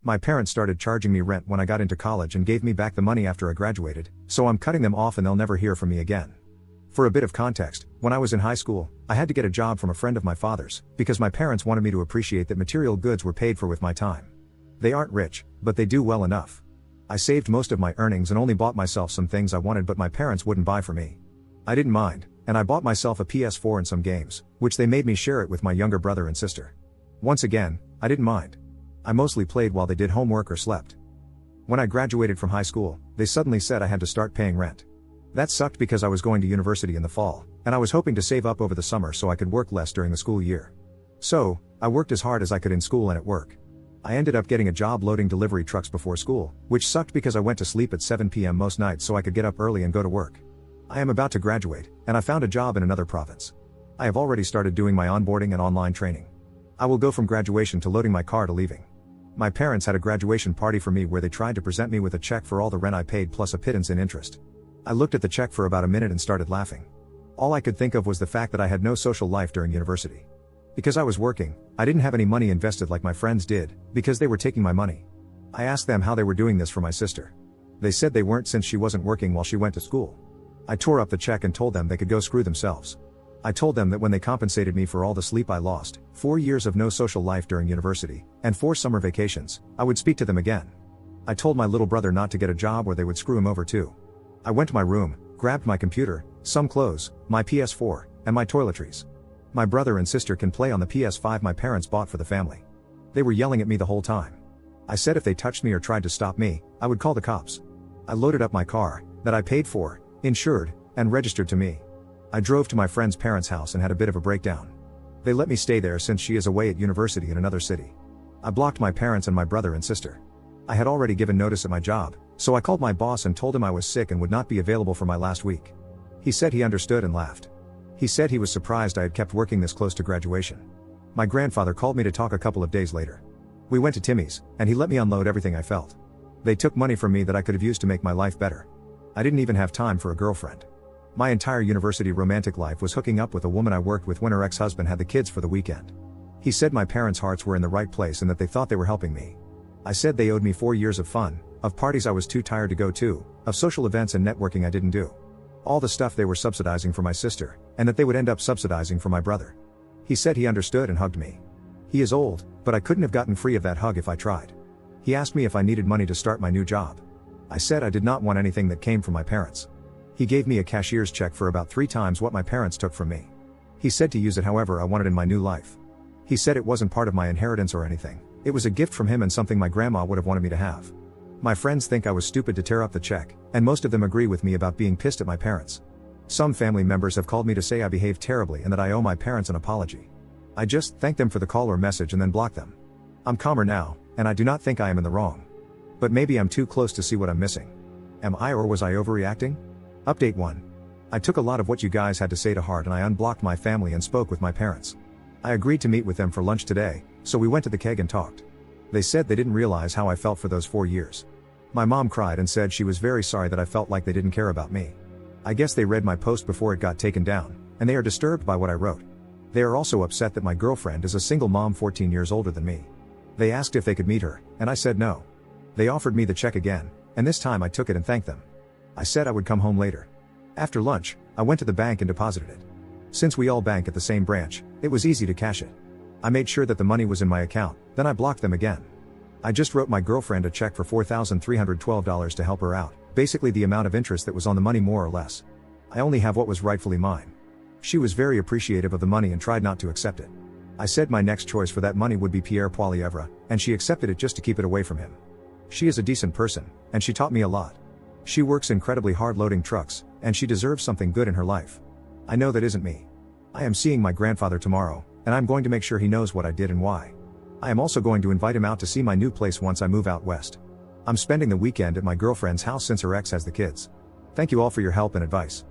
My parents started charging me rent when I got into college and gave me back the money after I graduated, so I'm cutting them off and they'll never hear from me again. For a bit of context, when I was in high school, I had to get a job from a friend of my father's, because my parents wanted me to appreciate that material goods were paid for with my time. They aren't rich, but they do well enough. I saved most of my earnings and only bought myself some things I wanted but my parents wouldn't buy for me. I didn't mind, and I bought myself a PS4 and some games, which they made me share it with my younger brother and sister. Once again, I didn't mind. I mostly played while they did homework or slept. When I graduated from high school, they suddenly said I had to start paying rent. That sucked because I was going to university in the fall, and I was hoping to save up over the summer so I could work less during the school year. So, I worked as hard as I could in school and at work. I ended up getting a job loading delivery trucks before school, which sucked because I went to sleep at 7 p.m. most nights so I could get up early and go to work. I am about to graduate, and I found a job in another province. I have already started doing my onboarding and online training. I will go from graduation to loading my car to leaving. My parents had a graduation party for me where they tried to present me with a check for all the rent I paid plus a pittance in interest. I looked at the check for about a minute and started laughing. All I could think of was the fact that I had no social life during university. Because I was working, I didn't have any money invested like my friends did, because they were taking my money. I asked them how they were doing this for my sister. They said they weren't since she wasn't working while she went to school. I tore up the check and told them they could go screw themselves. I told them that when they compensated me for all the sleep I lost, 4 years of no social life during university, and 4 summer vacations, I would speak to them again. I told my little brother not to get a job or they would screw him over too. I went to my room, grabbed my computer, some clothes, my PS4, and my toiletries. My brother and sister can play on the PS5 my parents bought for the family. They were yelling at me the whole time. I said if they touched me or tried to stop me, I would call the cops. I loaded up my car, that I paid for, insured, and registered to me. I drove to my friend's parents' house and had a bit of a breakdown. They let me stay there since she is away at university in another city. I blocked my parents and my brother and sister. I had already given notice at my job, so I called my boss and told him I was sick and would not be available for my last week. He said he understood and laughed. He said he was surprised I had kept working this close to graduation. My grandfather called me to talk a couple of days later. We went to Timmy's, and he let me unload everything I felt. They took money from me that I could have used to make my life better. I didn't even have time for a girlfriend. My entire university romantic life was hooking up with a woman I worked with when her ex-husband had the kids for the weekend. He said my parents' hearts were in the right place and that they thought they were helping me. I said they owed me 4 years of fun, of parties I was too tired to go to, of social events and networking I didn't do. All the stuff they were subsidizing for my sister, and that they would end up subsidizing for my brother. He said he understood and hugged me. He is old, but I couldn't have gotten free of that hug if I tried. He asked me if I needed money to start my new job. I said I did not want anything that came from my parents. He gave me a cashier's check for about 3 times what my parents took from me. He said to use it however I wanted in my new life. He said it wasn't part of my inheritance or anything, it was a gift from him and something my grandma would have wanted me to have. My friends think I was stupid to tear up the check, and most of them agree with me about being pissed at my parents. Some family members have called me to say I behaved terribly and that I owe my parents an apology. I just thank them for the call or message and then block them. I'm calmer now, and I do not think I am in the wrong. But maybe I'm too close to see what I'm missing. Am I or was I overreacting? Update 1. I took a lot of what you guys had to say to heart and I unblocked my family and spoke with my parents. I agreed to meet with them for lunch today, so we went to the keg and talked. They said they didn't realize how I felt for those 4 years. My mom cried and said she was very sorry that I felt like they didn't care about me. I guess they read my post before it got taken down, and they are disturbed by what I wrote. They are also upset that my girlfriend is a single mom 14 years older than me. They asked if they could meet her, and I said no. They offered me the check again, and this time I took it and thanked them. I said I would come home later. After lunch, I went to the bank and deposited it. Since we all bank at the same branch, it was easy to cash it. I made sure that the money was in my account, then I blocked them again. I just wrote my girlfriend a check for $4,312 to help her out, basically the amount of interest that was on the money more or less. I only have what was rightfully mine. She was very appreciative of the money and tried not to accept it. I said my next choice for that money would be Pierre Poilievre, and she accepted it just to keep it away from him. She is a decent person, and she taught me a lot. She works incredibly hard loading trucks, and she deserves something good in her life. I know that isn't me. I am seeing my grandfather tomorrow, and I'm going to make sure he knows what I did and why. I am also going to invite him out to see my new place once I move out west. I'm spending the weekend at my girlfriend's house since her ex has the kids. Thank you all for your help and advice.